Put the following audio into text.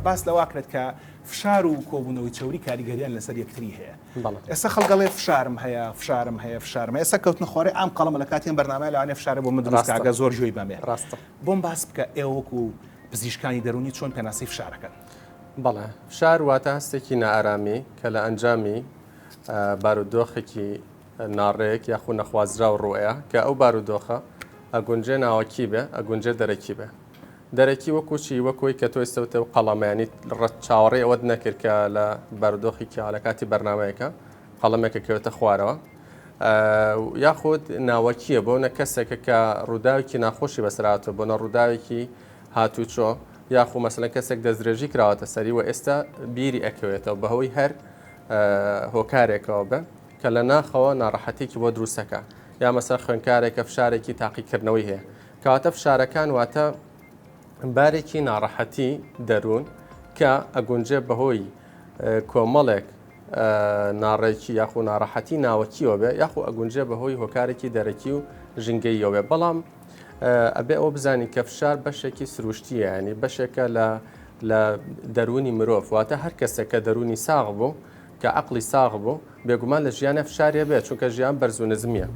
باس لەواکرێت کە فشار و کۆبوونەوەی چوری کاریگەریان لەسەر یەکتری هەیە ئێستا خەڵگەڵێ فشارم هەیە ئێستا کەوتنە خۆڕێ ئەم قەڵەمە لە کاتیان بەرنامە لەوانێ فشارە بۆ من دروستکە زۆر جوۆی بەمێ ڕاستە بۆم باس بکە ئێوەکو پزیشکانی دەرونی چۆن پێناسی فشارەکەن. بەڵێ فشار واتە هەستێکی نائارامی کە لە ئەنجامی بارودۆخێکی ناڕێک یاخو نەخوازرا و ڕوئەیە کە ئەو بارودۆخە ئەگونجێ ناوەکی بێ ئەگونجێ دەرەکی بێ دەرەکی وەکوچی وەکۆی کە تۆی سەوتە و قەڵەمەیانی ڕەت چاوەڕێ ئەوەت نەکرد کە لە بارودۆخی لە کاتی بەرنمەیەەکە قەڵەمێکە کەوێتە خوارەوە یاخود ناوەکیە بۆ نە کەسێکە کە ڕووداوێکی ناخۆشی بەسراتەوە بۆ نە ڕووداوێکی هاتوچۆ یاخو مەسەلەن کەسێک دەستدرێژی کراوەتە سەری و ئێستا بیری ئەکەوێتەوە بەهۆی هەر هۆکارێکەوە بە کە لە ناخەوە ناڕەحەتێکی بۆ دروستەکە یا مەسەر خوێنکارێکە فشارێکی تاقیکردنەوەی هەیە کەواتە فشارەکان واتە بارێکی ناڕەحەتی دەروون کە ئەگونجێ بەهۆی کۆمەڵێک ناڕێکی یاخو ناڕەحەتی ناوەکیەوە بێ یاخو ئەگونجێ بەهۆی هۆکارێکی دەرەکی و ژنگەیەوە بێ بەڵام ئەبێ ئەوە بزانین کە فشار بەشێکی سروشتیە ینی بەشێکە لە دەرونی مرۆڤ واتە هەر کەسێک کە دەرونی ساغ بوو کە عەقڵی ساغ بوو بێگومان لە ژیانە فشارێ بێت چونکە ژیان بەرز و نزمیە